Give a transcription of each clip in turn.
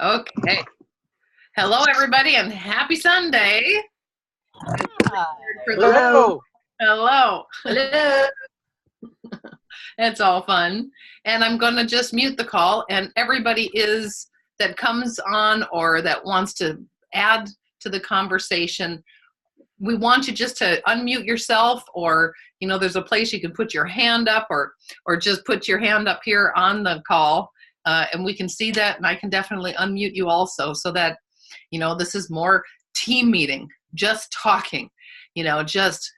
Okay. Hello, everybody, and happy Sunday. Hello. Hello. Hello. It's all fun. And I'm going to just mute the call, and everybody that comes on or that wants to add to the conversation, we want you just to unmute yourself, or there's a place you can put your hand up, or just put your hand up here on the call, and we can see that, and I can definitely unmute you also, so that this is more team meeting, just talking, just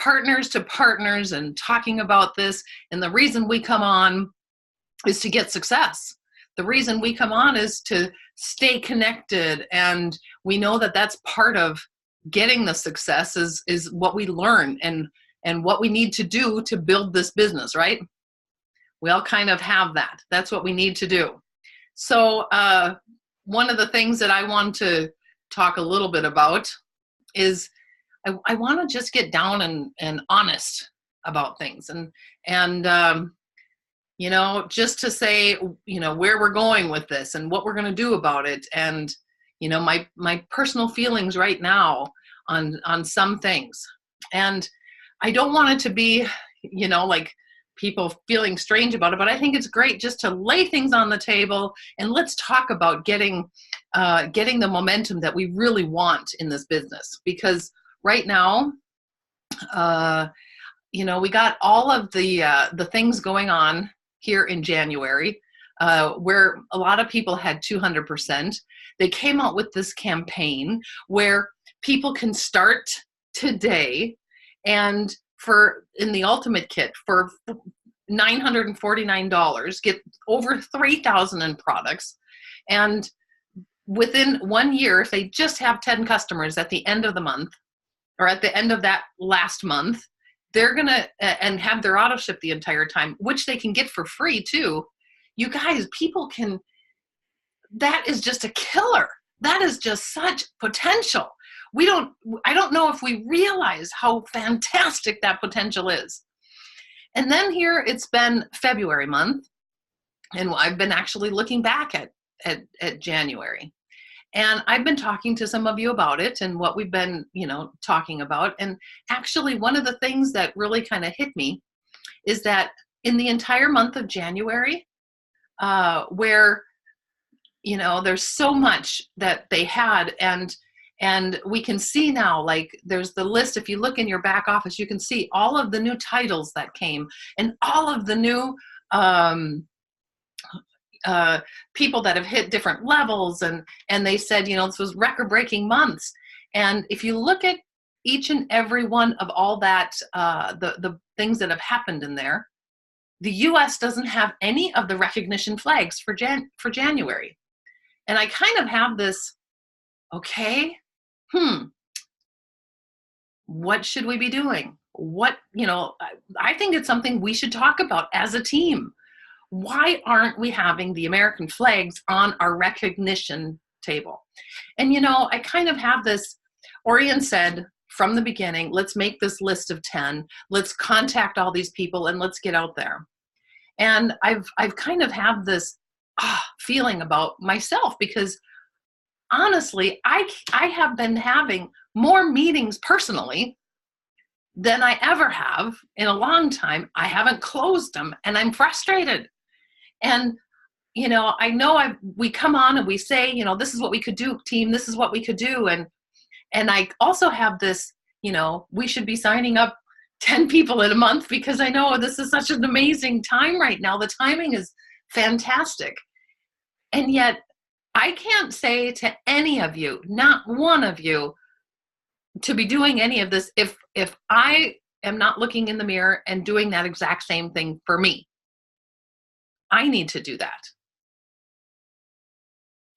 partners to partners and talking about this. And the reason we come on is to get success. The reason we come on is to stay connected, and we know that that's part of getting the success is what we learn and what we need to do to build this business, right? We all kind of have that. That's what we need to do. So one of the things that I want to talk a little bit about is I want to just get down and honest about things, and just to say where we're going with this and what we're going to do about it, and my personal feelings right now on some things. And I don't want it to be like people feeling strange about it, but I think it's great just to lay things on the table, and let's talk about getting the momentum that we really want in this business. Because right now, we got all of the things going on here in January, where a lot of people had 200%. They came out with this campaign where people can start today, and in the Ultimate Kit for $949, get over 3,000 in products. And within 1 year, if they just have 10 customers at the end of the month, or at the end of that last month, they're going to, and have their auto ship the entire time, which they can get for free too. You guys, that is just a killer. That is just such potential. I don't know if we realize how fantastic that potential is. And then here it's been February month, and I've been actually looking back at January. And I've been talking to some of you about it and what we've been, talking about. And actually, one of the things that really kind of hit me is that in the entire month of January, where, there's so much that they had, and we can see now, like, there's the list. If you look in your back office, you can see all of the new titles that came, and all of the new people that have hit different levels, and they said, this was record-breaking months. And if you look at each and every one of all that, the things that have happened in there, the U.S. doesn't have any of the recognition flags for January. And I kind of have this, okay, what should we be doing? I think it's something we should talk about as a team. Why aren't we having the American flags on our recognition table? And, I kind of have this, Orion said from the beginning, let's make this list of 10, let's contact all these people, and let's get out there. And I've kind of have this feeling about myself, because honestly, I have been having more meetings personally than I ever have in a long time. I haven't closed them, and I'm frustrated. And, I know we come on and we say, this is what we could do, team, this is what we could do. And I also have this, we should be signing up 10 people in a month, because I know this is such an amazing time right now. The timing is fantastic. And yet I can't say to any of you, not one of you, to be doing any of this if I am not looking in the mirror and doing that exact same thing for me. I need to do that.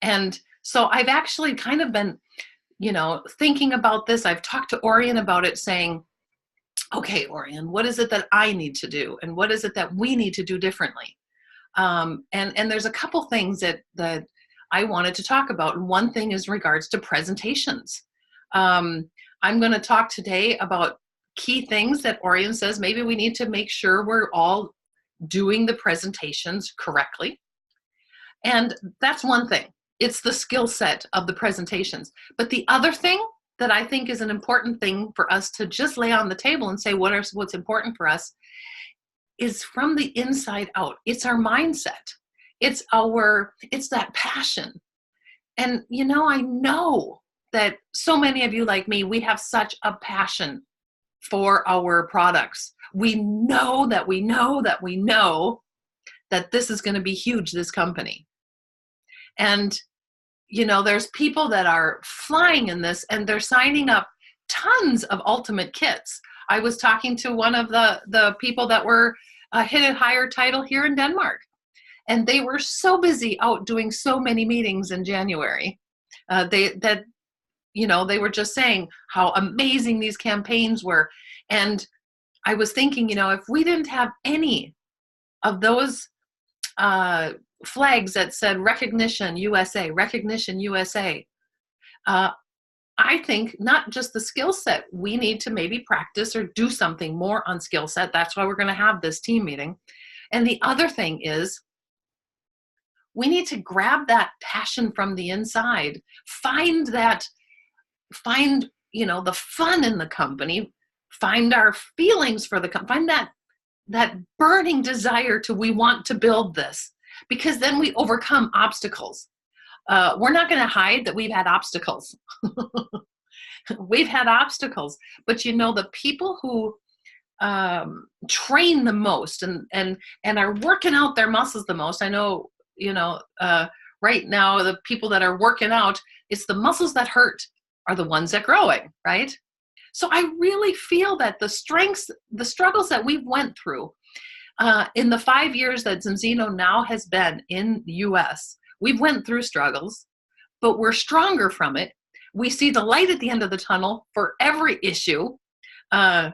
And so I've actually kind of been, thinking about this. I've talked to Orion about it, saying, okay, Orion, what is it that I need to do? And what is it that we need to do differently? And there's a couple things that I wanted to talk about. And one thing is regards to presentations. I'm going to talk today about key things that Orion says maybe we need to make sure we're all doing the presentations correctly. And that's one thing. it's the skill set of the presentations. But the other thing that I think is an important thing for us to just lay on the table and say what's important for us is from the inside out. It's our mindset. It's that passion. And I know that so many of you like me, we have such a passion for our products. We know that this is going to be huge, this company. And there's people that are flying in this, and they're signing up tons of ultimate kits. I was talking to one of the people that were hit a higher title here in Denmark, and they were so busy out doing so many meetings in January. They were just saying how amazing these campaigns were. And I was thinking, if we didn't have any of those flags that said Recognition USA, I think not just the skill set, we need to maybe practice or do something more on skill set. That's why we're going to have this team meeting. And the other thing is, we need to grab that passion from the inside, find the fun in the company, find our feelings for the company, find that burning desire we want to build this, because then we overcome obstacles. We're not going to hide that we've had obstacles. We've had obstacles, but the people who train the most and are working out their muscles the most. I know, right now, the people that are working out, it's the muscles that hurt are the ones that are growing, right? So I really feel that the struggles that we've went through in the 5 years that Zinzino now has been in the U.S., we've went through struggles, but we're stronger from it. We see the light at the end of the tunnel for every issue. I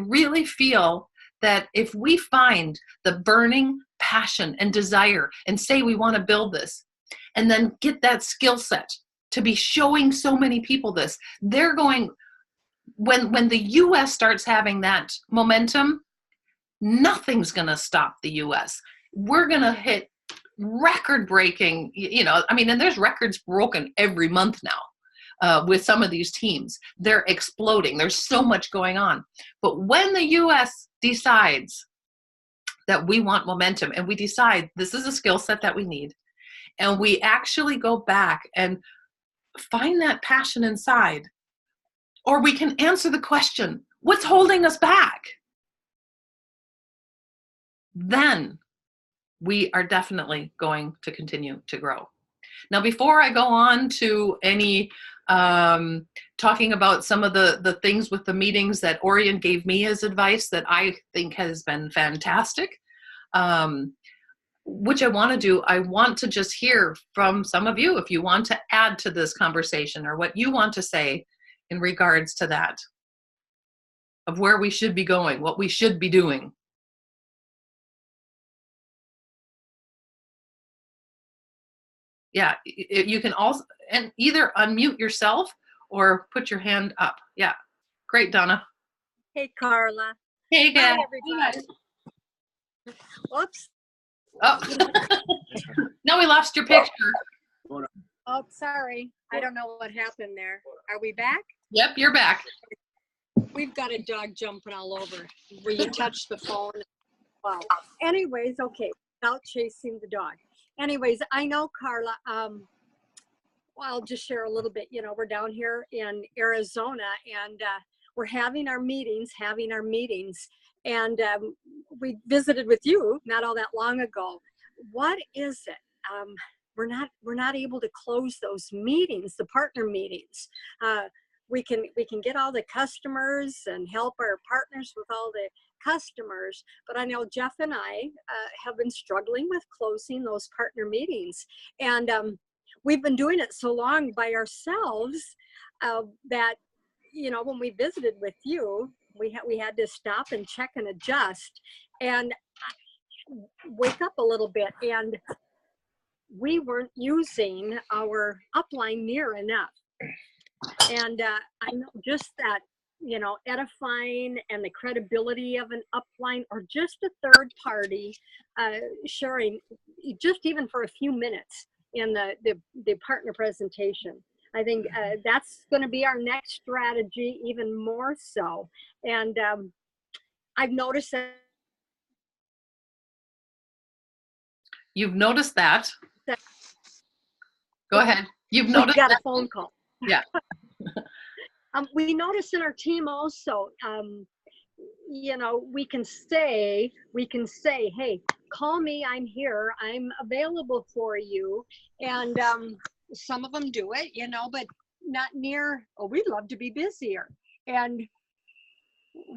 really feel that if we find the burning passion and desire and say we want to build this, and then get that skill set to be showing so many people this, they're going, when the U.S. starts having that momentum, nothing's going to stop the U.S. We're going to hit record-breaking, and there's records broken every month now with some of these teams. They're exploding. There's so much going on. But when the U.S. decides that we want momentum, and we decide this is a skill set that we need, and we actually go back and find that passion inside, or we can answer the question, what's holding us back? Then we are definitely going to continue to grow. Now, before I go on to any talking about some of the things with the meetings that Orion gave me as advice that I think has been fantastic, which I want to do, I want to just hear from some of you if you want to add to this conversation or what you want to say in regards to that, of where we should be going, what we should be doing. Yeah, you can also and either unmute yourself or put your hand up. Yeah, great, Donna. Hey, Carla. Hey, guys. Hi, everybody. Whoops. Oh, no, we lost your picture. Oh, sorry. I don't know what happened there. Are we back? Yep, you're back. We've got a dog jumping all over where you touch the phone. Wow. Anyways, okay, without chasing the dog. Anyways, I know, Carla, well, I'll just share a little bit. We're down here in Arizona, and we're having our meetings, and we visited with you not all that long ago. What is it? We're not able to close those meetings, the partner meetings. We can get all the customers and help our partners with all the customers, but I know Jeff and I have been struggling with closing those partner meetings, and we've been doing it so long by ourselves that when we visited with you, we had to stop and check and adjust and wake up a little bit, and we weren't using our upline near enough. And I know just that, edifying and the credibility of an upline or just a third party sharing, just even for a few minutes, in the partner presentation. I think that's going to be our next strategy, even more so. And I've noticed that. You've noticed that. Go ahead. You've noticed got that. A phone call. Yeah. We noticed in our team also, you know, we can say, hey, call me, I'm here, I'm available for you. And some of them do it, you know, but not near, oh, we'd love to be busier. And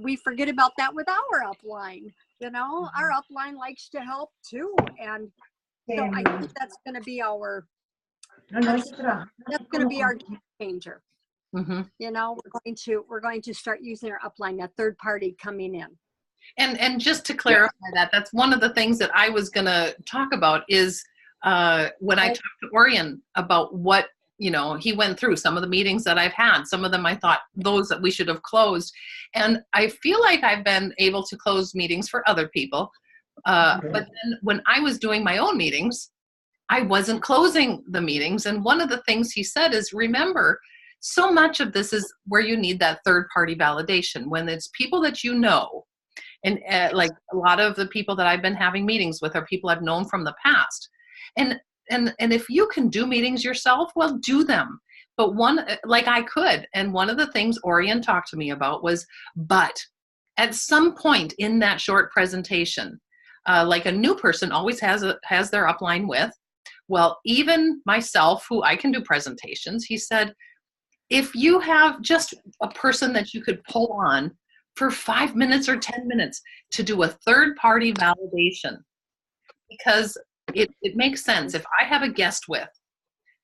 we forget about that with our upline. You know, our upline likes to help too. And so I think that's going to be our game changer. Mm-hmm. You know, we're going to start using our upline, a third party coming in. And just to clarify that's one of the things that I was going to talk about is when I talked to Orion about what, you know, he went through some of the meetings that I've had. Some of them I thought those that we should have closed. And I feel like I've been able to close meetings for other people. But then when I was doing my own meetings, I wasn't closing the meetings. And one of the things he said is, remember, so much of this is where you need that third party validation when it's people that you know. And like a lot of the people that I've been having meetings with are people I've known from the past. And if you can do meetings yourself, well, do them. But like I could. And one of the things Orion talked to me about was, but at some point in that short presentation, like a new person always has their upline with. Well, even myself, who I can do presentations, he said, if you have just a person that you could pull on for 5 minutes or 10 minutes to do a third party validation, because it makes sense. If I have a guest with,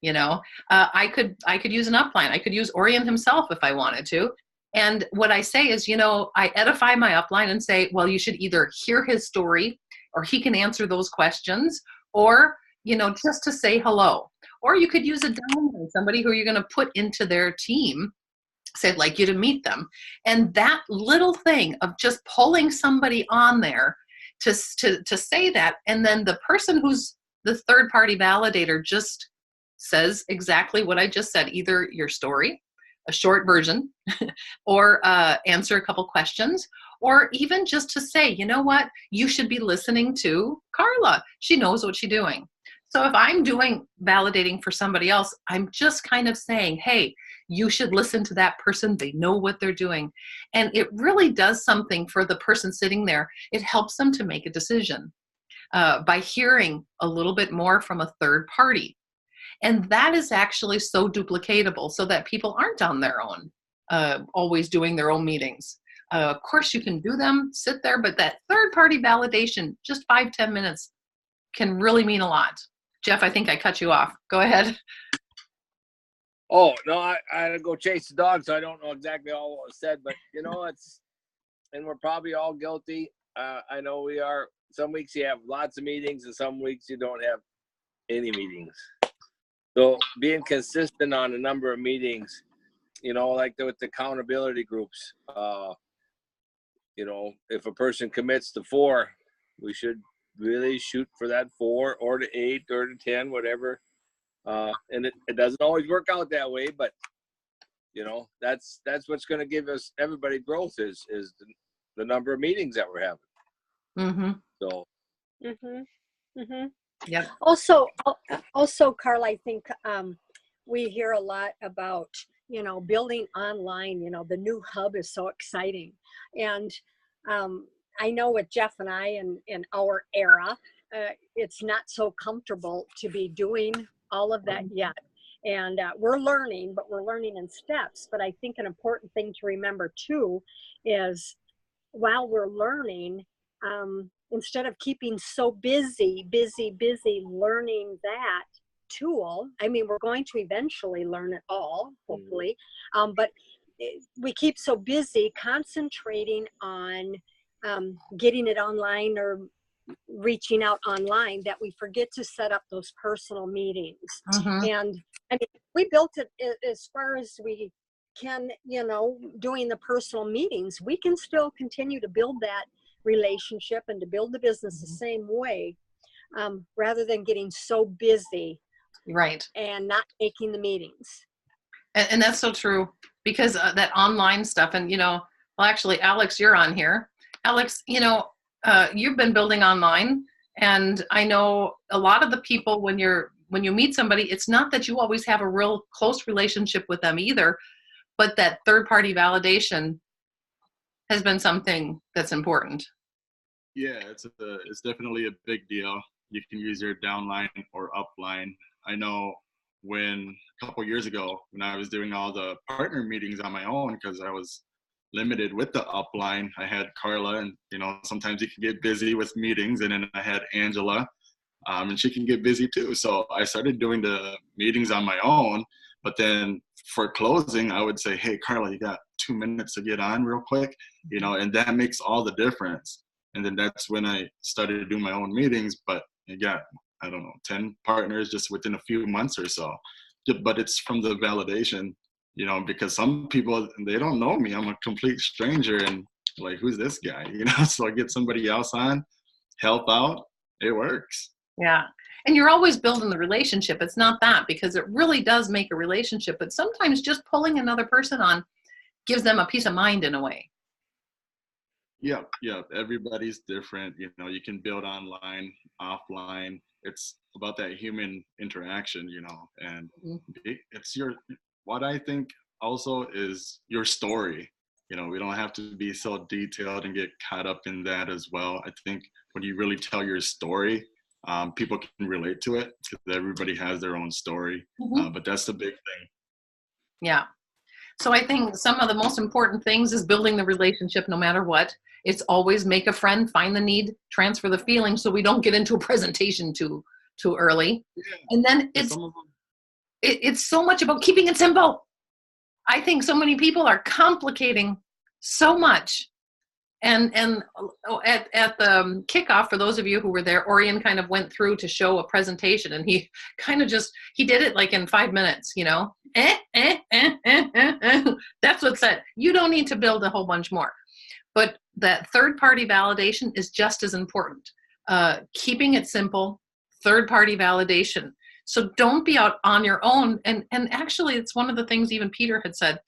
you know, I could use an upline. I could use Orion himself if I wanted to. And what I say is, you know, I edify my upline and say, well, you should either hear his story or he can answer those questions, or, you know, just to say hello. Or you could use a downline, somebody who you're going to put into their team, say, I'd like you to meet them. And that little thing of just pulling somebody on there to say that, and then the person who's the third party validator just says exactly what I just said, either your story, a short version, or answer a couple questions, or even just to say, you know what, you should be listening to Carla. She knows what she's doing. So if I'm doing validating for somebody else, I'm just kind of saying, hey, you should listen to that person. They know what they're doing. And it really does something for the person sitting there. It helps them to make a decision by hearing a little bit more from a third party. And that is actually so duplicatable so that people aren't on their own, always doing their own meetings. Of course, you can do them, sit there, but that third party validation, just 5-10 minutes, can really mean a lot. Jeff, I think I cut you off. Go ahead. Oh, no, I had to go chase the dog, so I don't know exactly all what was said, but, you know, and we're probably all guilty. I know we are. Some weeks you have lots of meetings, and some weeks you don't have any meetings. So being consistent on the number of meetings, you know, like with the accountability groups, you know, if a person commits to 4, we should really shoot for that 4 or to 8 or to 10, whatever. And it doesn't always work out that way, but you know, that's what's going to give us everybody growth is the number of meetings that we're having. Mm-hmm. So. Mm-hmm. Mm-hmm. Yeah. Also, Carl, I think we hear a lot about, you know, building online. You know, the new hub is so exciting, and I know with Jeff and I in our era, it's not so comfortable to be doing all of that yet. And we're learning, but we're learning in steps. But I think an important thing to remember too is while we're learning, instead of keeping so busy learning that tool, I mean, we're going to eventually learn it all, hopefully, but we keep so busy concentrating on getting it online or reaching out online that we forget to set up those personal meetings. Mm-hmm. And I mean, we built it as far as we can, you know, doing the personal meetings. We can still continue to build that relationship and to build the business the same way, rather than getting so busy Right. and not making the meetings. And that's so true, because that online stuff, and, well, actually, Alex, you're on here. Alex, you've been building online, and I know a lot of the people, when you meet somebody, it's not that you always have a real close relationship with them either, but that third-party validation has been something that's important. Yeah, it's definitely a big deal. You can use your downline or upline. I know when a couple years ago, when I was doing all the partner meetings on my own, because I was limited with the upline, I had Carla, and sometimes you can get busy with meetings, and then I had Angela, and she can get busy too. So I started doing the meetings on my own, but then for closing, I would say, hey, Carla, you got 2 minutes to get on real quick, and that makes all the difference. And then that's when I started to do my own meetings, but I got, I don't know, 10 partners just within a few months or so. But it's from the validation, because some people, they don't know me. I'm a complete stranger, and like, who's this guy? So I get somebody else on, help out, it works. Yeah. And you're always building the relationship. It's not that, because it really does make a relationship, but sometimes just pulling another person on gives them a peace of mind in a way. Yeah. Everybody's different. You can build online, offline. It's about that human interaction, and it's what I think also is your story. We don't have to be so detailed and get caught up in that as well. I think when you really tell your story, people can relate to it, because everybody has their own story. But that's the big thing. Yeah. So I think some of the most important things is building the relationship no matter what. It's always make a friend, find the need, transfer the feeling, so we don't get into a presentation too early. Yeah. And then it's so much about keeping it simple. I think so many people are complicating so much. And at the kickoff, for those of you who were there, Orion kind of went through to show a presentation, and he kind of he did it like in 5 minutes, That's what's said. You don't need to build a whole bunch more. But that third-party validation is just as important. Keeping it simple, third-party validation. So don't be out on your own. And actually, it's one of the things even Peter had said,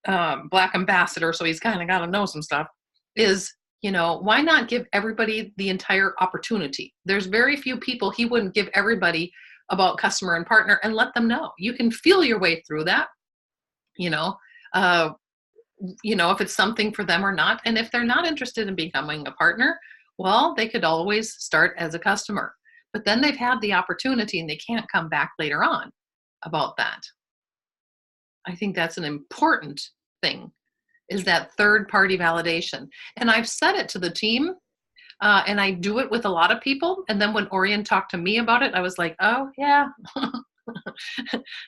Black ambassador, so he's kind of got to know some stuff, is, why not give everybody the entire opportunity? There's very few people he wouldn't give everybody about customer and partner and let them know. You can feel your way through that, if it's something for them or not. And if they're not interested in becoming a partner, well, they could always start as a customer. But then they've had the opportunity and they can't come back later on about that. I think that's an important thing, is that third-party validation. And I've said it to the team, and I do it with a lot of people. And then when Orion talked to me about it, I was like, oh, yeah.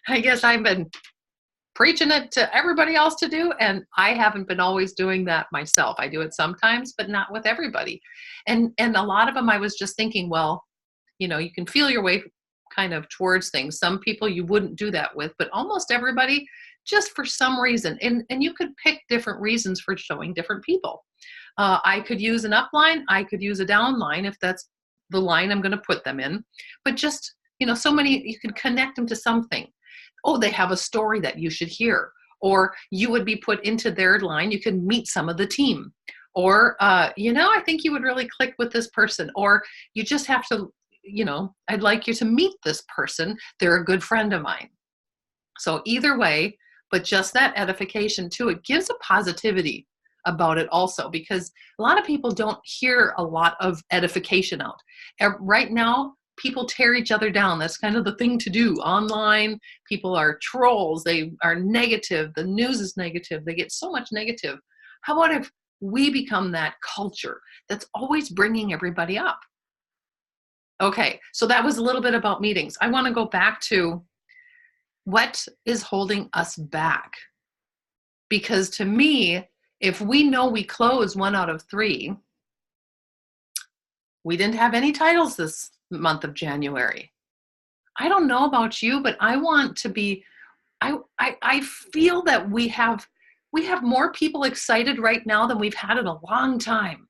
I guess I've been preaching it to everybody else to do, and I haven't been always doing that myself. I do it sometimes, but not with everybody. And a lot of them, I was just thinking, well, you can feel your way kind of towards things. Some people you wouldn't do that with, but almost everybody, just for some reason. And you could pick different reasons for showing different people. I could use an upline. I could use a downline if that's the line I'm going to put them in. But just, so many, you can connect them to something. Oh, they have a story that you should hear. Or you would be put into their line. You can meet some of the team. Or, I think you would really click with this person. Or you just have to, I'd like you to meet this person. They're a good friend of mine. So either way, but just that edification too, it gives a positivity about it also, because a lot of people don't hear a lot of edification out. Right now, people tear each other down. That's kind of the thing to do online. People are trolls. They are negative. The news is negative. They get so much negative. How about if we become that culture that's always bringing everybody up? Okay, so that was a little bit about meetings. I want to go back to what is holding us back. Because to me, if we know we closed 1 out of 3, we didn't have any titles this month of January. I don't know about you, but I want to be, I feel that we have more people excited right now than we've had in a long time.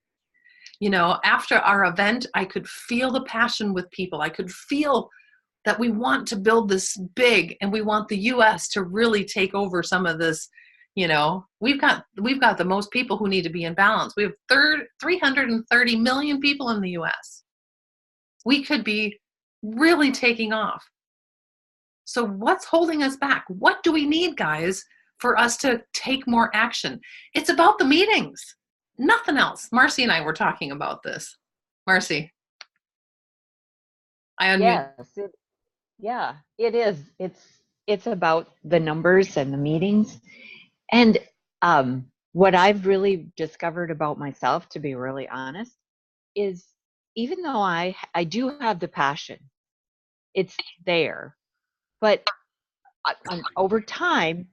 After our event, I could feel the passion with people. I could feel that we want to build this big, and we want the US to really take over some of this. You know, we've got the most people who need to be in balance. We have 330 million people in the US. We could be really taking off. So what's holding us back? What do we need, guys, for us to take more action? It's about the meetings, nothing else. Marcy and I were talking about this. Marcy, I unmute. Yes, yeah, it is. It's about the numbers and the meetings. And what I've really discovered about myself, to be really honest, is even though I do have the passion, it's there, but over time,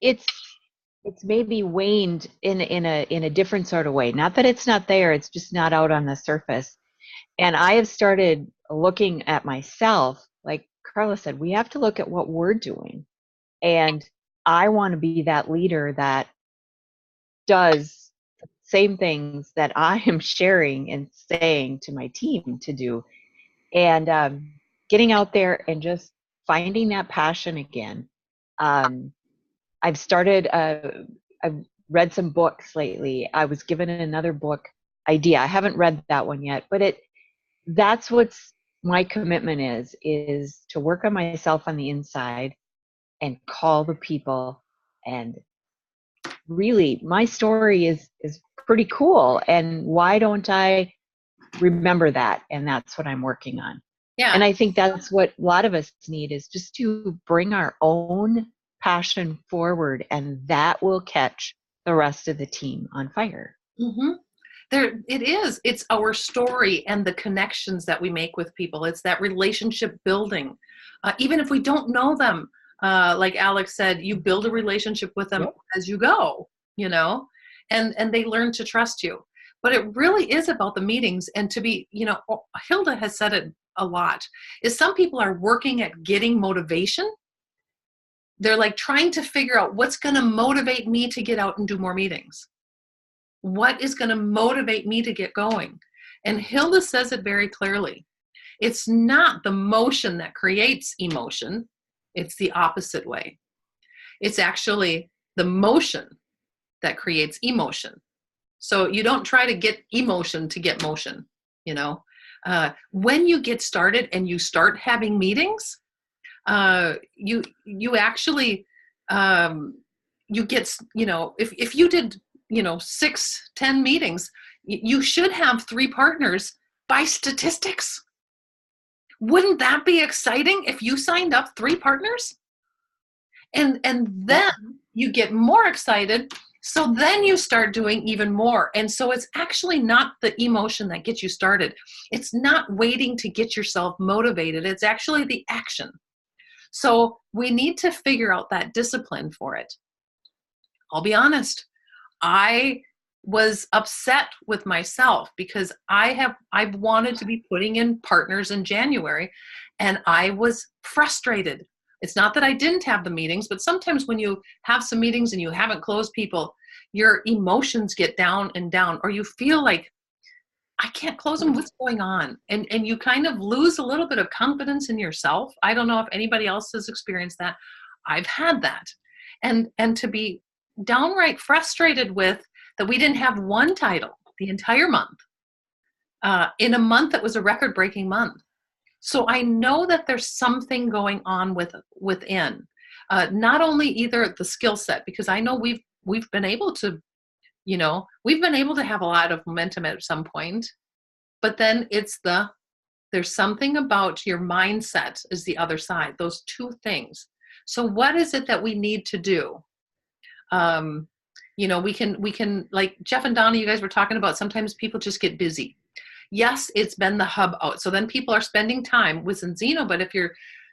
it's maybe waned in a different sort of way. Not that it's not there; it's just not out on the surface. And I have started looking at myself, like Carla said, we have to look at what we're doing. And I want to be that leader that does the same things that I am sharing and saying to my team to do. And getting out there and just finding that passion again. I've started, I've read some books lately. I was given another book idea. I haven't read that one yet, but that's what's my commitment is to work on myself on the inside and call the people. And really, my story is pretty cool. And why don't I remember that? And that's what I'm working on. Yeah. And I think that's what a lot of us need, is just to bring our own passion forward, and that will catch the rest of the team on fire. Mm-hmm. There it is. It's our story and the connections that we make with people. It's that relationship building. Even if we don't know them, like Alex said, you build a relationship with them as you go, you know, and they learn to trust you. But it really is about the meetings, and to be, you know, Hilda has said it a lot, is some people are working at getting motivation. They're like trying to figure out what's going to motivate me to get out and do more meetings. What is going to motivate me to get going? And Hilda says it very clearly. It's not the motion that creates emotion. It's the opposite way. It's actually the motion that creates emotion. So you don't try to get emotion to get motion, you know. When you get started and you start having meetings, you actually, you get, you know, if you did, you know, 6-10 meetings, you should have 3 partners by statistics. Wouldn't that be exciting if you signed up 3 partners? And then you get more excited. So then you start doing even more. And so it's actually not the emotion that gets you started. It's not waiting to get yourself motivated. It's actually the action. So we need to figure out that discipline for it. I'll be honest. I was upset with myself because I've wanted to be putting in partners in January, and I was frustrated. It's not that I didn't have the meetings, but sometimes when you have some meetings and you haven't closed people, your emotions get down and down, or you feel like, I can't close them. What's going on? And you kind of lose a little bit of confidence in yourself. I don't know if anybody else has experienced that. I've had that. And to be downright frustrated with that we didn't have one title the entire month, in a month that was a record-breaking month. So I know that there's something going on within, not only either the skill set, because I know we've been able to, you know, we've been able to have a lot of momentum at some point, but then there's something about your mindset is the other side, those 2 things. So what is it that we need to do? You know, we can, like Jeff and Donna, you guys were talking about, sometimes people just get busy. Yes, it's been the hub out. So then people are spending time with Enzino, but if you're,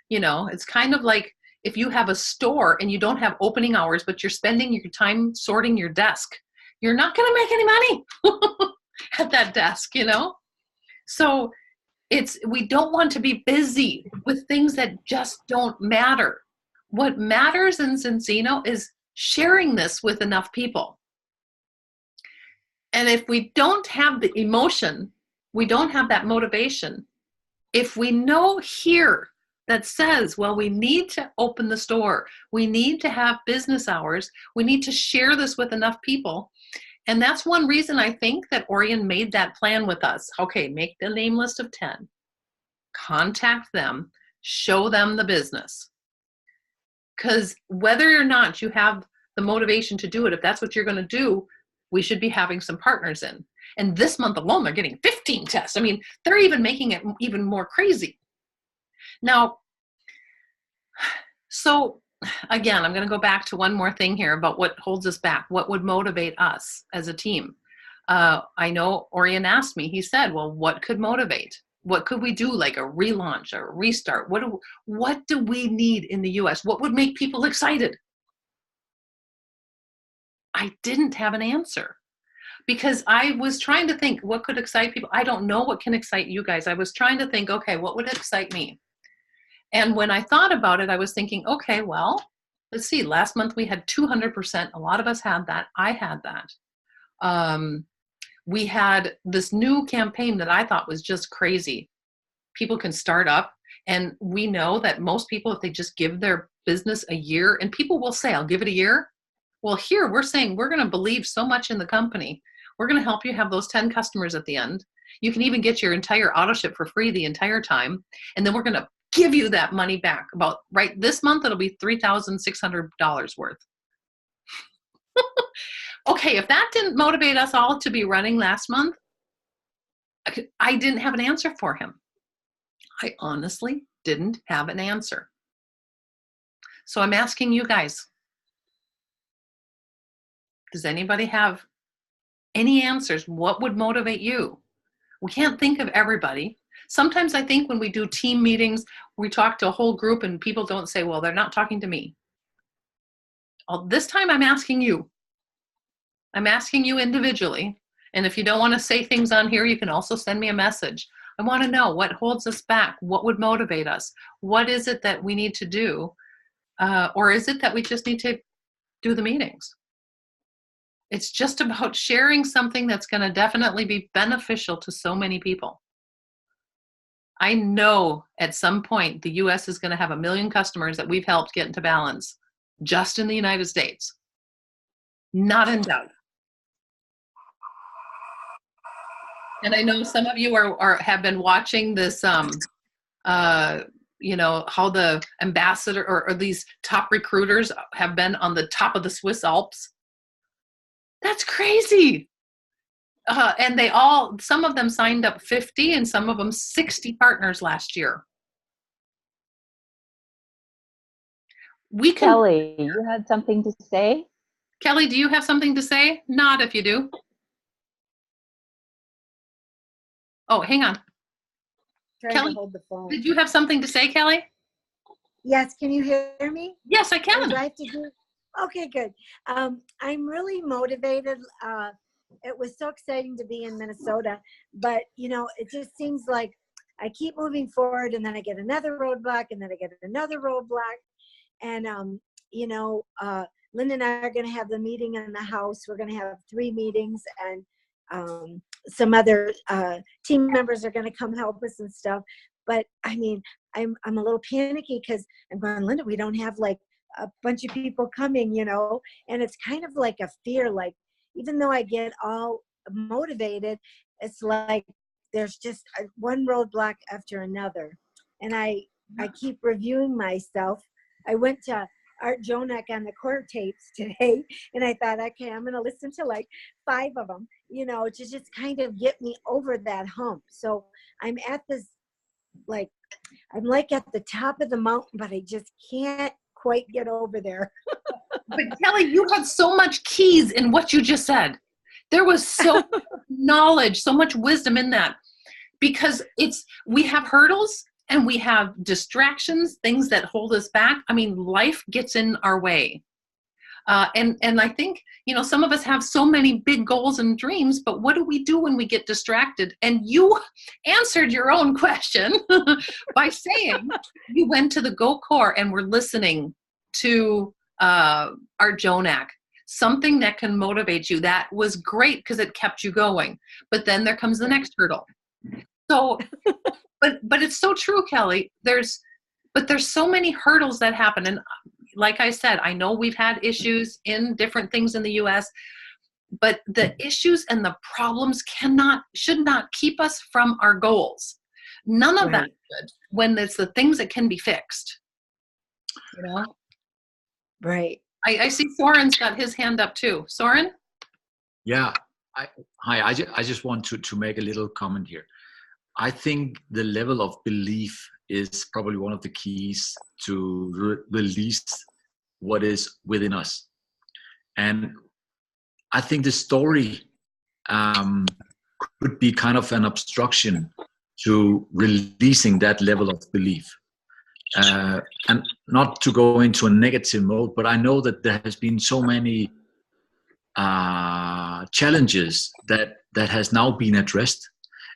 you know, it's kind of like if you have a store and you don't have opening hours, but you're spending your time sorting your desk, you're not going to make any money at that desk, you know? So we don't want to be busy with things that just don't matter. What matters in Enzino is sharing this with enough people. And if we don't have the emotion, we don't have that motivation, If we know here that says, well, we need to open the store, we need to have business hours, we need to share this with enough people. And that's one reason I think that Orion made that plan with us. Okay, make the name list of 10, contact them, show them the business. Because whether or not you have the motivation to do it, if that's what you're going to do, we should be having some partners in. And this month alone, they're getting 15 tests. I mean, they're even making it even more crazy. Now, so again, I'm going to go back to one more thing here about what holds us back. What would motivate us as a team? I know Orion asked me, he said, well, what could motivate? What could we do, like a relaunch, a restart? What do we need in the US? What would make people excited? I didn't have an answer because I was trying to think what could excite people. I don't know what can excite you guys. I was trying to think, okay, what would excite me? And when I thought about it, I was thinking, okay, well, let's see, last month we had 200%. A lot of us had that. I had that. We had this new campaign that I thought was just crazy. People can start up, and we know that most people, if they just give their business a year, and people will say, I'll give it a year. Well, here we're saying we're going to believe so much in the company. We're going to help you have those 10 customers at the end. You can even get your entire auto ship for free the entire time. And then we're going to give you that money back. About right this month, it'll be $3,600 worth. Okay, if that didn't motivate us all to be running last month, I didn't have an answer for him. I honestly didn't have an answer. So I'm asking you guys, does anybody have any answers? What would motivate you? We can't think of everybody. Sometimes I think when we do team meetings, we talk to a whole group and people don't say, well, they're not talking to me. This time I'm asking you. I'm asking you individually. And if you don't want to say things on here, you can also send me a message. I want to know what holds us back. What would motivate us? What is it that we need to do? Or is it that we just need to do the meetings? It's just about sharing something that's going to definitely be beneficial to so many people. I know at some point the US is going to have 1 million customers that we've helped get into balance just in the United States. Not in doubt. And I know some of you have been watching this, you know, how the ambassador or these top recruiters have been on the top of the Swiss Alps. That's crazy. And some of them signed up 50 and some of them 60 partners last year. Kelly, you had something to say? Kelly, do you have something to say? Nod if you do. Oh, hang on. Kelly, to hold the phone. Did you have something to say, Kelly? Yes, can you hear me? Yes, I can. Do I have to do? Okay, good. I'm really motivated. It was so exciting to be in Minnesota, but you know, it just seems like I keep moving forward and then I get another roadblock and then I get another roadblock. And, you know, Linda and I are going to have the meeting in the house. We're going to have 3 meetings, and some other team members are going to come help us and stuff. But I mean, I'm a little panicky because I'm going, Linda, we don't have like a bunch of people coming, you know, and it's kind of like a fear. Like, even though I get all motivated, it's like there's just one roadblock after another. And I keep reviewing myself. I went to Art Jonak on the core tapes today, and I thought, okay, I'm going to listen to like 5 of them, you know, to just kind of get me over that hump. So I'm at this, like, I'm like at the top of the mountain, but I just can't quite get over there. But Kelly, you had so much keys in what you just said. There was so much knowledge, so much wisdom in that, because we have hurdles and we have distractions, things that hold us back. I mean, life gets in our way. And I think, you know, some of us have so many big goals and dreams, but what do we do when we get distracted? And you answered your own question by saying you went to the Go Core and were listening to Art Jonak, something that can motivate you. That was great because it kept you going. But then there comes the next hurdle. So but it's so true, Kelly. There's so many hurdles that happen. And like I said, I know we've had issues in different things in the US, but the issues and the problems should not keep us from our goals. None of that should, when it's the things that can be fixed. You know? Right. I see Soren's got his hand up too. Soren? Yeah. Hi. I just want to make a little comment here. I think the level of belief is probably one of the keys to release what is within us. And I think the story could be kind of an obstruction to releasing that level of belief. And not to go into a negative mode, but I know that there has been so many challenges that has now been addressed.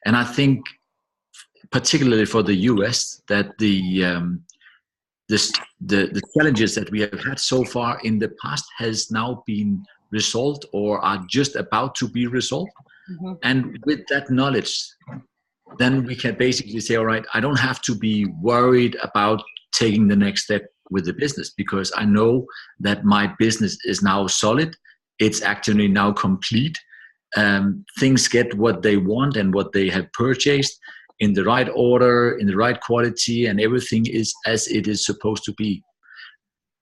And I think particularly for the US, that the challenges that we have had so far in the past has now been resolved or are just about to be resolved. Mm-hmm. And with that knowledge, then we can basically say, all right, I don't have to be worried about taking the next step with the business, because I know that my business is now solid. It's actually now complete. Things get what they want and what they have purchased in the right order, in the right quality, and everything is as it is supposed to be.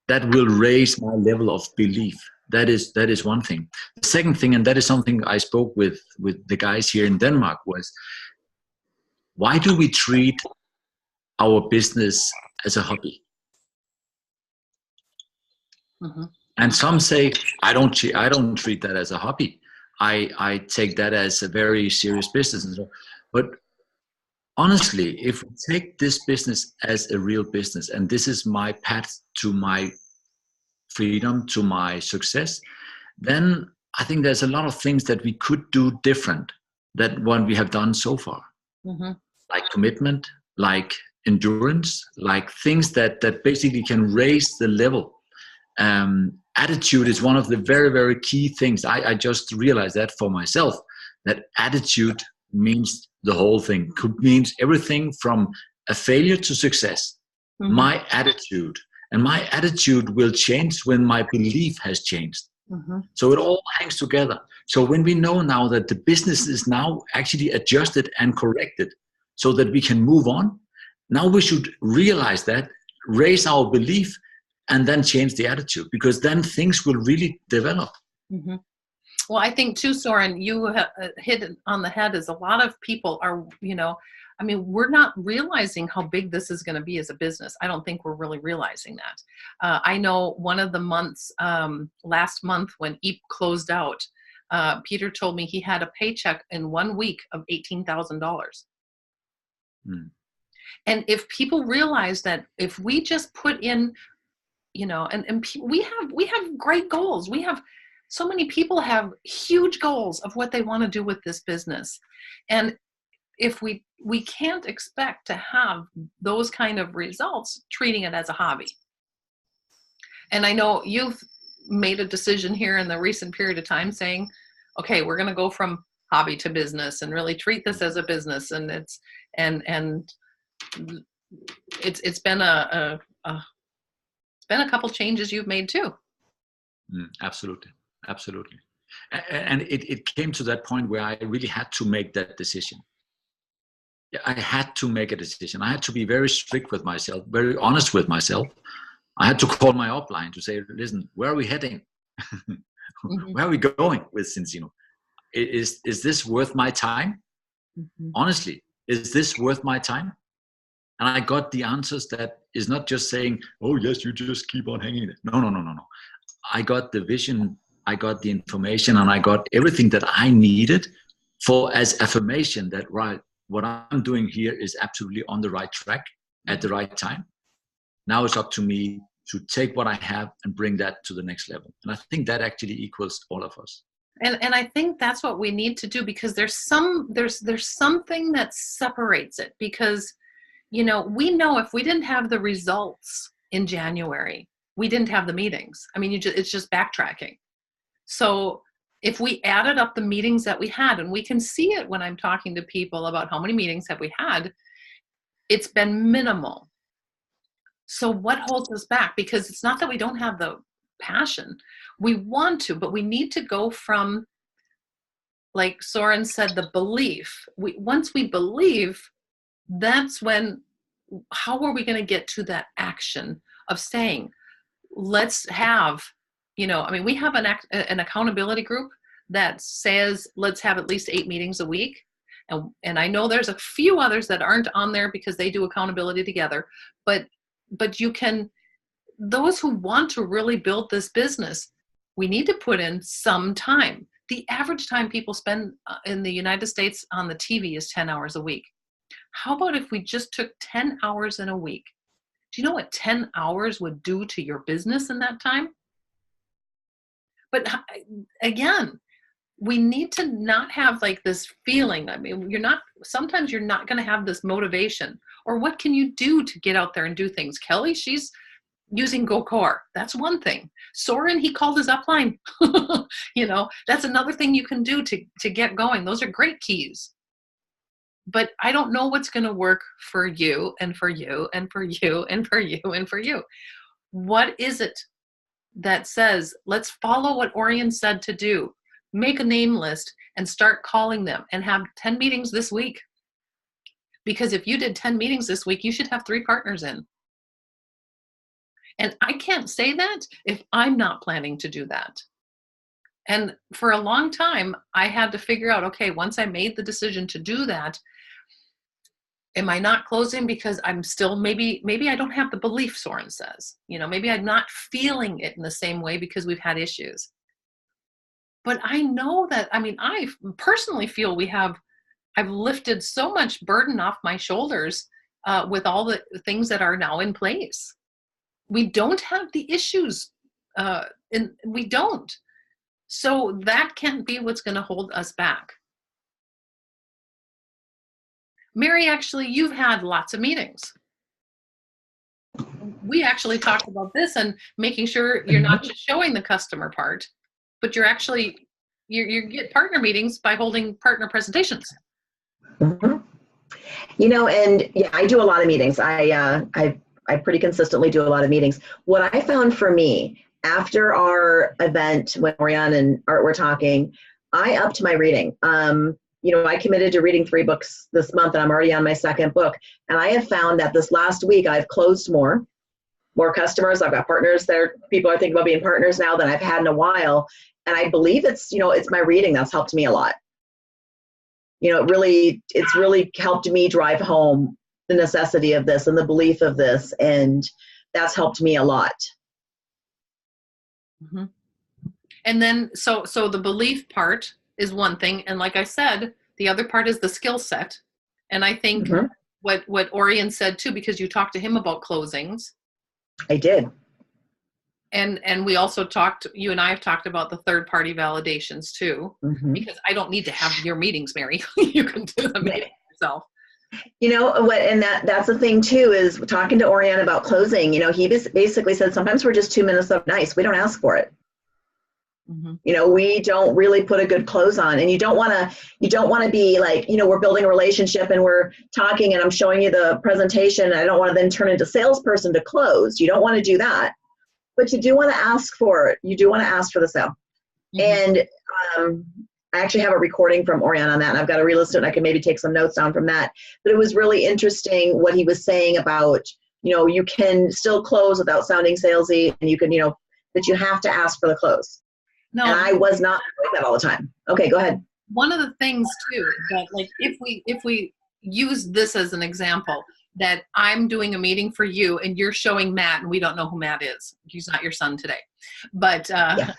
That will raise my level of belief. That is one thing. The second thing, and that is something I spoke with the guys here in Denmark, was why do we treat our business as a hobby? Mm-hmm. And some say, I don't treat that as a hobby. I take that as a very serious business. And so, but honestly, if we take this business as a real business, and this is my path to my freedom, to my success, then I think there's a lot of things that we could do different than what we have done so far. Mm-hmm. Like commitment, like endurance, like things that basically can raise the level. Attitude is one of the very, very key things. I just realized that for myself, that attitude means the whole thing. Means everything from a failure to success. Mm-hmm. My attitude. And my attitude will change when my belief has changed. Mm-hmm. So it all hangs together. So when we know now that the business is now actually adjusted and corrected so that we can move on, now we should realize that, raise our belief, and then change the attitude, because then things will really develop. Mm-hmm. Well, I think too, Soren, you hit it on the head, is a lot of people are, we're not realizing how big this is going to be as a business. I don't think we're really realizing that. I know one of the months, last month when EAP closed out, Peter told me he had a paycheck in 1 week of $18,000. Mm. And if people realize that if we just put in, we have great goals. We have so many people have huge goals of what they want to do with this business. And if we can't expect to have those kind of results treating it as a hobby. And I know you've made a decision here in the recent period of time saying, okay, we're going to go from hobby to business and really treat this as a business. And it's been a couple changes you've made too. Absolutely. And it came to that point where I really had to make that decision. Yeah, I had to make a decision. I had to be very strict with myself, very honest with myself. I had to call my upline to say, listen, where are we heading? Mm-hmm. Where are we going with Zinzino? Is this worth my time? Mm-hmm. Honestly, is this worth my time? And I got the answers that is not just saying, oh, yes, you just keep on hanging it. No. I got the vision, I got the information, and I got everything that I needed for as affirmation that, right, what I'm doing here is absolutely on the right track at the right time. Now it's up to me to take what I have and bring that to the next level. And I think that actually equals all of us. And I think that's what we need to do, because there's something that separates it, because we know if we didn't have the results in January, we didn't have the meetings. I mean, it's just backtracking. So if we added up the meetings that we had, and we can see it when I'm talking to people about how many meetings have we had, It's been minimal. So what holds us back? Because it's not that we don't have the passion. We want to, but we need to go from, like Soren said, the belief. Once we believe, that's when, how are we going to get to that action of saying, let's have, we have an accountability group that says, let's have at least 8 meetings a week. And I know there's a few others that aren't on there because they do accountability together, but you can, those who want to really build this business, we need to put in some time. The average time people spend in the United States on the TV is 10 hours a week. How about if we just took 10 hours in a week? Do you know what 10 hours would do to your business in that time? But again, we need to not have like this feeling. I mean, sometimes you're not going to have this motivation. Or what can you do to get out there and do things? Kelly, she's using GoCore. That's one thing. Soren, he called his upline. That's another thing you can do to get going. Those are great keys. But I don't know what's going to work for you and for you and for you and for you and for you. What is it that says, let's follow what Orion said to do? Make a name list and start calling them and have 10 meetings this week. Because if you did 10 meetings this week, you should have 3 partners in. And I can't say that if I'm not planning to do that. And for a long time, I had to figure out, okay, once I made the decision to do that, am I not closing because I'm still, maybe I don't have the belief, Soren says. Maybe I'm not feeling it in the same way because we've had issues. But I know that, I personally feel I've lifted so much burden off my shoulders with all the things that are now in place. We don't have the issues, and we don't. So that can't be what's going to hold us back. Mary, actually, you've had lots of meetings. We actually talked about this and making sure you're not just showing the customer part, but you're actually, you get partner meetings by holding partner presentations. Mm-hmm. And yeah, I do a lot of meetings. I pretty consistently do a lot of meetings. What I found for me after our event when Orion and Art were talking, I upped my reading. I committed to reading 3 books this month, and I'm already on my 2nd book. And I have found that this last week I've closed more customers. I've got partners there. People are thinking about being partners now than I've had in a while. And I believe it's my reading that's helped me a lot. It's really helped me drive home the necessity of this and the belief of this. And that's helped me a lot. Mm-hmm. And then, so the belief part is one thing. And like I said, the other part is the skill set. And I think Mm-hmm. what Orion said too, because you talked to him about closings. I did. And we also you and I have talked about the third-party validations too, Mm-hmm. because I don't need to have your meetings, Mary. You can do the meeting yourself. And that's the thing too, is talking to Orion about closing, he basically said, sometimes we're just 2 minutes of nice. We don't ask for it. Mm-hmm. We don't really put a good close on, and you don't want to be like, we're building a relationship and we're talking and I'm showing you the presentation. And I don't want to then turn into salesperson to close. You don't want to do that. But you do want to ask for it. You do want to ask for the sale. Mm-hmm. And I actually have a recording from Orion on that, and I've got to re-listen and I can maybe take some notes down from that. But it was really interesting what he was saying about, you can still close without sounding salesy, and you can, that you have to ask for the close. No, and I was not doing that all the time. Okay, go ahead. One of the things too, that like if we use this as an example, that I'm doing a meeting for you and you're showing Matt, and we don't know who Matt is. He's not your son today, but yeah.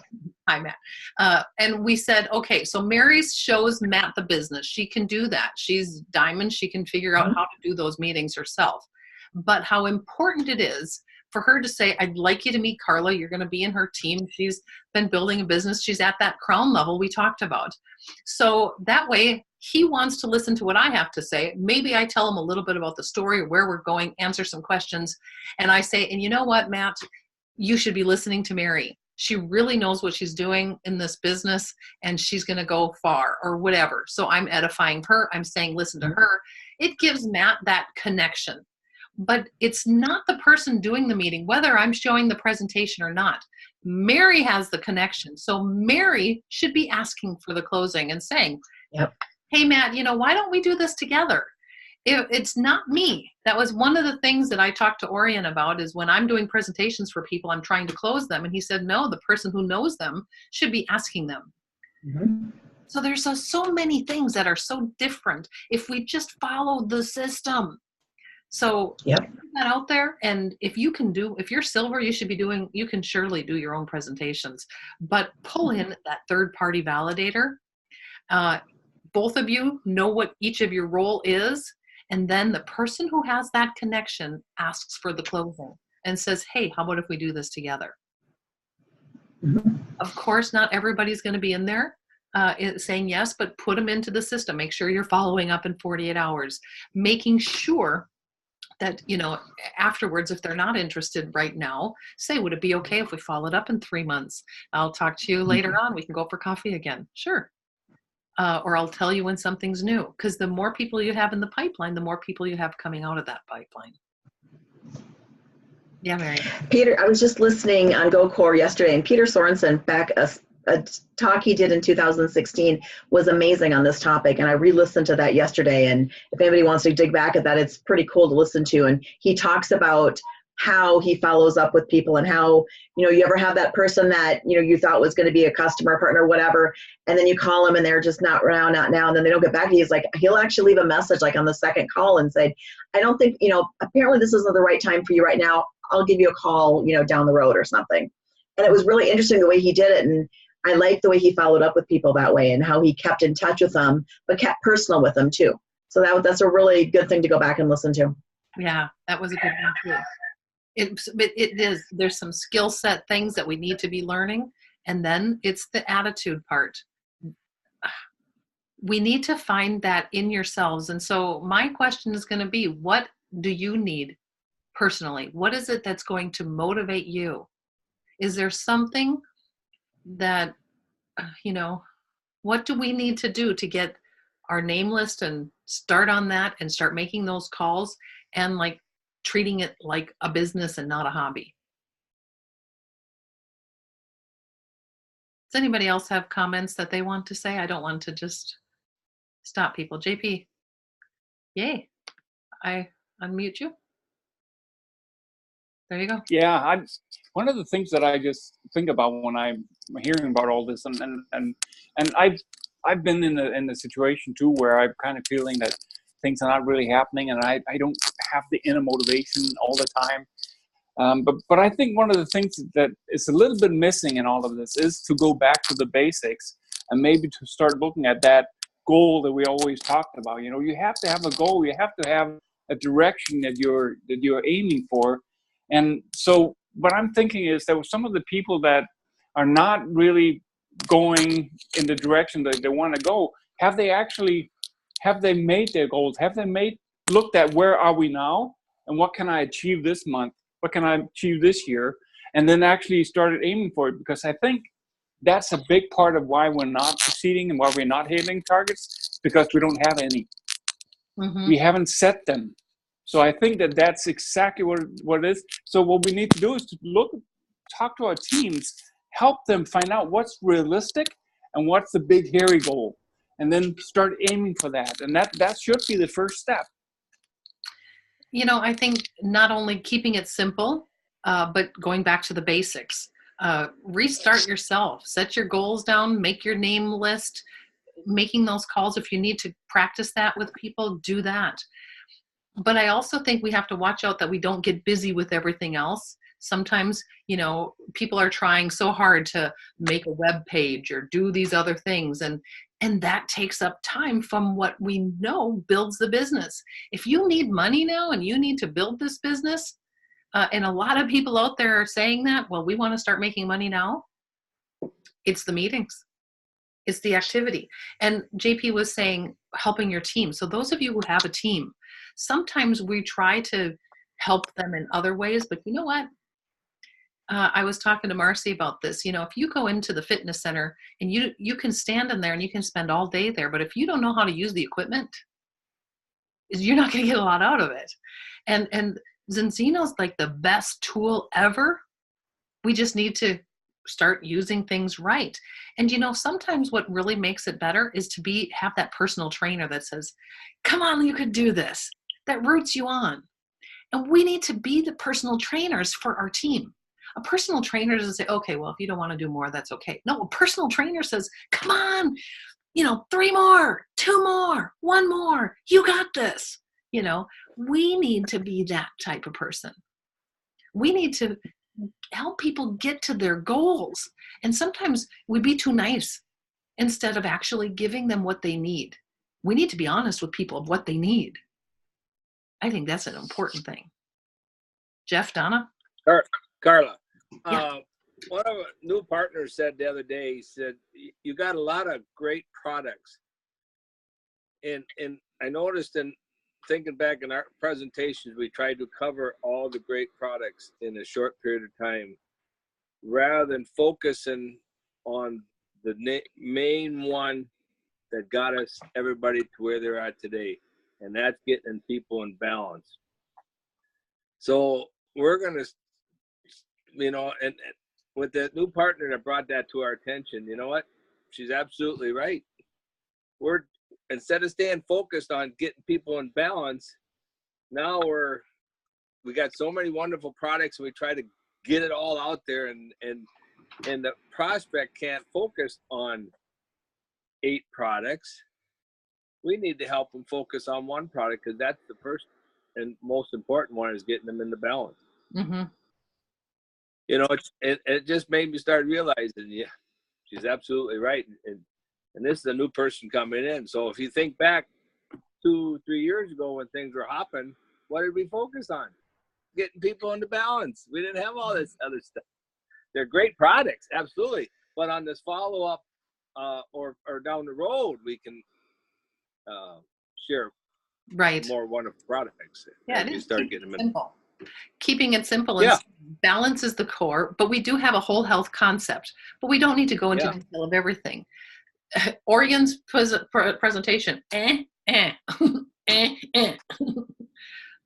Hi, Matt. And we said, okay, so Mary shows Matt the business. She can do that. She's diamond. She can figure out how to do those meetings herself. But how important it is for her to say, I'd like you to meet Carla. You're going to be in her team. She's been building a business. She's at that crown level we talked about. So that way he wants to listen to what I have to say. Maybe I tell him a little bit about the story, where we're going, answer some questions. And I say, and you know what, Matt, you should be listening to Mary. She really knows what she's doing in this business, and she's going to go far or whatever. So I'm edifying her. I'm saying, listen to her. It gives Matt that connection. But it's not the person doing the meeting, whether I'm showing the presentation or not. Mary has the connection. So Mary should be asking for the closing and saying, Yep. hey, Matt, why don't we do this together? It's not me. That was one of the things that I talked to Orion about, is when I'm doing presentations for people, I'm trying to close them. And he said, no, the person who knows them should be asking them. Mm-hmm. So there's so many things that are so different if we just follow the system. So Yep. put that out there. And if you're silver, you can surely do your own presentations, but pull in that third party validator. Both of you know what each of your role is. And then the person who has that connection asks for the closing and says, hey, how about if we do this together? Mm-hmm. Of course, not everybody's going to be in there saying yes, but put them into the system. Make sure you're following up in 48 hours, making sure that, afterwards, if they're not interested right now, say, would it be okay if we followed up in 3 months? I'll talk to you later on. We can go for coffee again. Sure. Or I'll tell you when something's new. Because the more people you have in the pipeline, the more people you have coming out of that pipeline. Yeah, Mary. Peter, I was just listening on GoCore yesterday, and Peter Sorensen, back a talk he did in 2016 was amazing on this topic, and I re-listened to that yesterday, and if anybody wants to dig back at that, it's pretty cool to listen to. And he talks about how he follows up with people, and how, you ever have that person that, you thought was going to be a customer, partner, whatever, and then you call them and they're just not around, not now, and then they don't get back to you. He's like, he'll actually leave a message like on the second call and say, I don't think, apparently this isn't the right time for you right now. I'll give you a call, down the road or something. And it was really interesting the way he did it. And I like the way he followed up with people that way, and how he kept in touch with them, but kept personal with them too. So that's a really good thing to go back and listen to. Yeah, that was a good one too. It is. There's some skill set things that we need to be learning. And then it's the attitude part. We need to find that in yourselves. And so my question is going to be, what do you need personally? What is it that's going to motivate you? Is there something that, what do we need to do to get our name list and start on that and start making those calls and treating it like a business and not a hobby? Does anybody else have comments that they want to say? I don't want to just stop people. JP, yay. I unmute you. There you go. Yeah, one of the things that I just think about when I'm hearing about all this, and I've been in the situation too where I'm kind of feeling that things are not really happening, and I don't have the inner motivation all the time. But I think one of the things that is a little bit missing in all of this is to go back to the basics, and maybe to start looking at that goal that we always talked about. You have to have a goal. You have to have a direction that you're aiming for. And so what I'm thinking is that some of the people that are not really going in the direction that they want to go, have they made their goals? Have they looked at where are we now, and what can I achieve this month? What can I achieve this year? And then actually started aiming for it, because I think that's a big part of why we're not succeeding and why we're not hitting targets, because we don't have any. Mm-hmm. We haven't set them. So I think that that's exactly what it is. So what we need to do is to talk to our teams, help them find out what's realistic and what's the big hairy goal, and then start aiming for that. And that should be the first step. I think not only keeping it simple, but going back to the basics. Restart yourself. Set your goals down. Make your name list. Making those calls. If you need to practice that with people, do that. But I also think we have to watch out that we don't get busy with everything else. Sometimes, people are trying so hard to make a web page or do these other things. And that takes up time from what we know builds the business. If you need money now and you need to build this business, and a lot of people out there are saying that, well, we want to start making money now. It's the meetings. It's the activity. And JP was saying, helping your team. So those of you who have a team, sometimes we try to help them in other ways, but you know what? I was talking to Marcy about this. If you go into the fitness center and you can stand in there and you can spend all day there, but if you don't know how to use the equipment, you're not going to get a lot out of it. And Zinzino's like the best tool ever. We just need to start using things right. And sometimes what really makes it better is to have that personal trainer that says, come on, you could do this, that roots you on. And we need to be the personal trainers for our team. A personal trainer doesn't say, okay, well, if you don't want to do more, that's okay. No, a personal trainer says, come on, 3 more, 2 more, 1 more, you got this. We need to be that type of person. We need to help people get to their goals. And sometimes we be too nice instead of actually giving them what they need. We need to be honest with people of what they need. I think that's an important thing. Jeff, Donna? Carla, Yeah. one of our new partners said the other day, he said, you got a lot of great products. And I noticed in thinking back in our presentations, we tried to cover all the great products in a short period of time, rather than focusing on the main one that got us everybody to where they're at today, and that's getting people in balance. So we're gonna, and with the new partner that brought that to our attention, you know what? She's absolutely right. We're, instead of staying focused on getting people in balance, now we got so many wonderful products, and we try to get it all out there, and the prospect can't focus on 8 products. We need to help them focus on 1 product, because that's the first and most important one, is getting them into balance. Mm-hmm. It just made me start realizing, yeah, she's absolutely right. And this is a new person coming in. So if you think back 2-3 years ago when things were hopping, what did we focus on? Getting people into balance. We didn't have all this other stuff. They're great products, absolutely. But on this follow-up or down the road, we can share more wonderful products. Yeah, you start getting them simple. Keeping it simple and balance is the core, but we do have a whole health concept, but we don't need to go into detail of everything. Orian's presentation,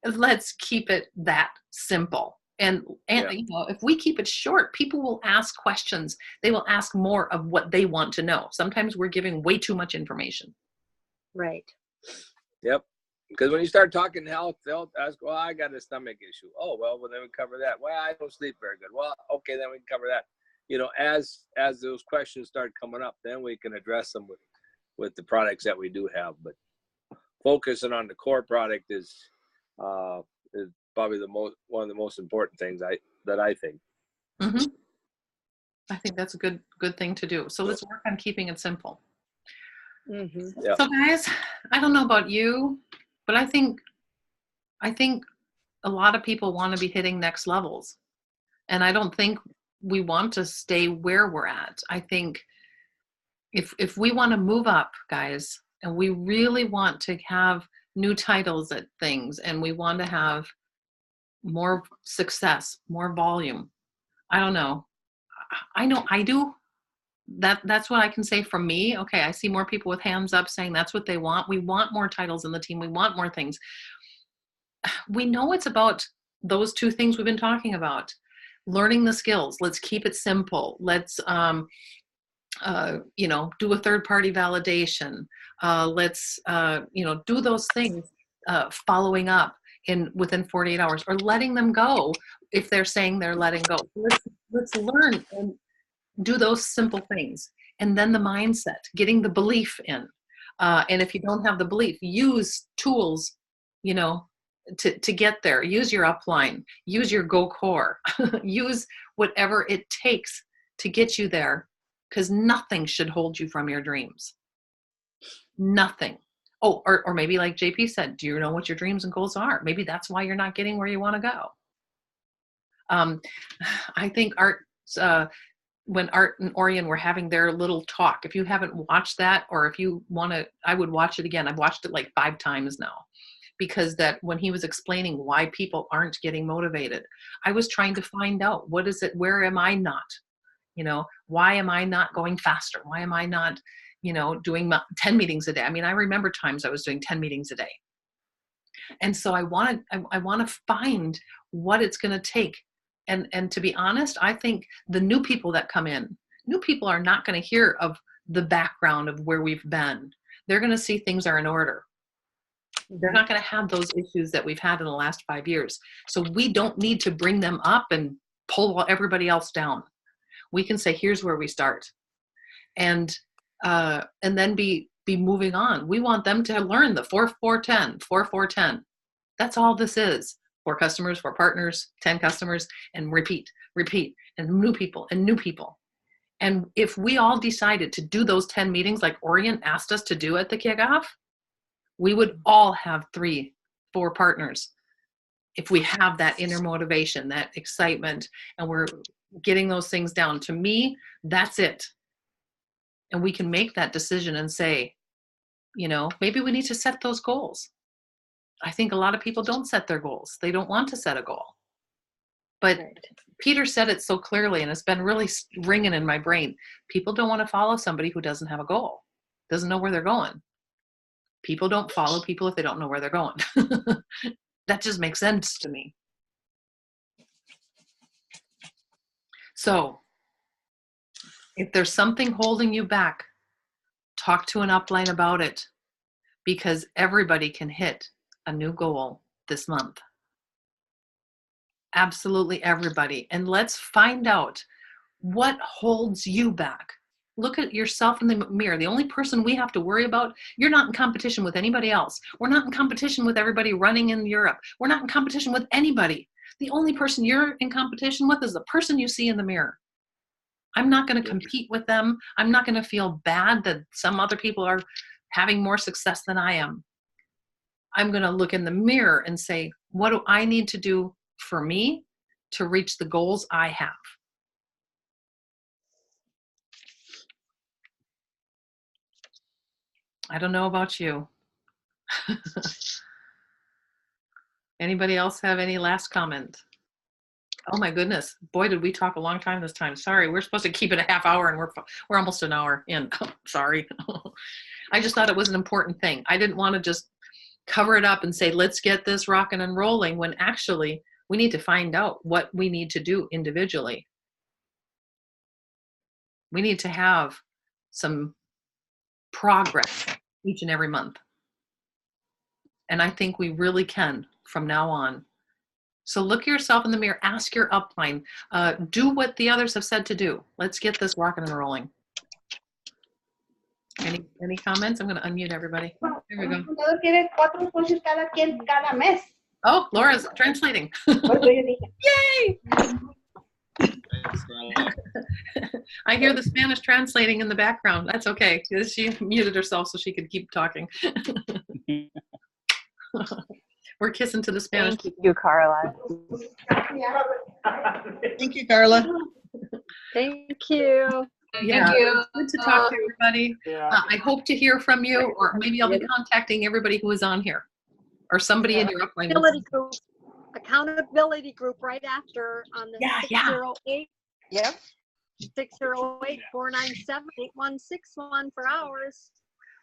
let's keep it that simple. And if we keep it short, people will ask questions. They will ask more of what they want to know. Sometimes we're giving way too much information. Right. Yep. Because when you start talking health, they'll ask, well, I got a stomach issue. Oh, well, then we cover that. Well, I don't sleep very good. Well, okay, then we can cover that. As those questions start coming up, then we can address them with the products that we do have. But focusing on the core product is probably one of the most important things that I think. Mm-hmm. I think that's a good thing to do. So let's work on keeping it simple. Mm-hmm. Yeah. So guys, I don't know about you, but I think a lot of people want to be hitting next levels. And I don't think we want to stay where we're at. I think if we want to move up, guys, and we really want to have new titles at things, and we want to have more success, more volume, I don't know. I know I do. That's what I can say from me. Okay, I see more people with hands up saying that's what they want. We want more titles in the team. We want more things. We know it's about those 2 things we've been talking about. Learning the skills. Let's keep it simple. Let's, do a third-party validation. Let's, do those things, following up within 48 hours, or letting them go if they're saying they're letting go. Let's learn and do those simple things. And then the mindset, getting the belief in. And if you don't have the belief, use tools, to get there. Use your upline, use your Go Core, use whatever it takes to get you there, because nothing should hold you from your dreams. Nothing. Oh, or maybe like JP said, do you know what your dreams and goals are? Maybe that's why you're not getting where you want to go. I think when Art and Orion were having their little talk, if you haven't watched that, or if you want to, I would watch it again. I've watched it like 5 times now, because that when he was explaining why people aren't getting motivated, I was trying to find out, what is it? Where am I not? Why am I not going faster? Why am I not, doing 10 meetings a day? I mean, I remember times I was doing 10 meetings a day. And so I want to find what it's going to take. And to be honest, I think the new people that come in, new people are not going to hear of the background of where we've been. They're going to see things are in order. They're not going to have those issues that we've had in the last 5 years. So we don't need to bring them up and pull everybody else down. We can say, here's where we start. And then be moving on. We want them to learn the 4-4-10, 4-4-10. That's all this is. 4 customers, 4 partners, 10 customers, and repeat, and new people, and new people. And if we all decided to do those 10 meetings like Orient asked us to do at the kickoff, we would all have 3-4 partners. If we have that inner motivation, that excitement, and we're getting those things down. To me, that's it. And we can make that decision and say, maybe we need to set those goals. I think a lot of people don't set their goals. They don't want to set a goal. But Peter said it so clearly, and it's been really ringing in my brain. People don't want to follow somebody who doesn't have a goal, doesn't know where they're going. People don't follow people if they don't know where they're going. That just makes sense to me. So if there's something holding you back, talk to an upline about it, because everybody can hit a new goal this month. Absolutely everybody. And let's find out what holds you back. Look at yourself in the mirror. The only person we have to worry about, you're not in competition with anybody else. We're not in competition with everybody running in Europe. We're not in competition with anybody. The only person you're in competition with is the person you see in the mirror. I'm not going to compete with them. I'm not going to feel bad that some other people are having more success than I am. I'm going to look in the mirror and say, what do I need to do for me to reach the goals I have? I don't know about you. Anybody else have any last comment? Oh my goodness. Boy, did we talk a long time this time. Sorry, we're supposed to keep it a half hour and we're almost an hour in. Sorry. I just thought it was an important thing. I didn't want to just cover it up and say, let's get this rocking and rolling, when actually we need to find out what we need to do individually. We need to have some progress each and every month. And I think we really can from now on. So look yourself in the mirror, ask your upline, do what the others have said to do. Let's get this rocking and rolling. Any comments? I'm going to unmute everybody. There we go. Oh, Laura's translating. Yay! I hear the Spanish translating in the background. That's okay. She muted herself so she could keep talking. We're kissing to the Spanish. Thank you, Carla. Thank you, Carla. Thank you. Yeah, Thank you. good to talk to everybody. I hope to hear from you, or maybe I'll be contacting everybody who is on here, or somebody in your upline. Accountability group right after on the 608. Yep. 608-497-8161 for hours.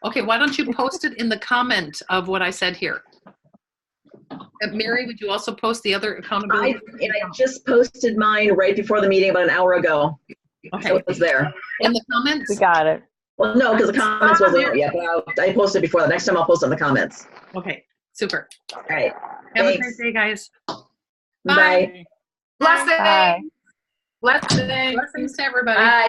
Okay, why don't you post it in the comment of what I said here? Mary, would you also post the other accountability? I just posted mine right before the meeting about an hour ago. Okay. So it was there. In the comments? We got it. Well, no, because the comments wasn't there yet, but I posted before. The next time I'll post in the comments. Okay, super. All right. Have Thanks. a great day, guys. Bye. Blessings. Bye. Blessings. Blessings to everybody. Bye.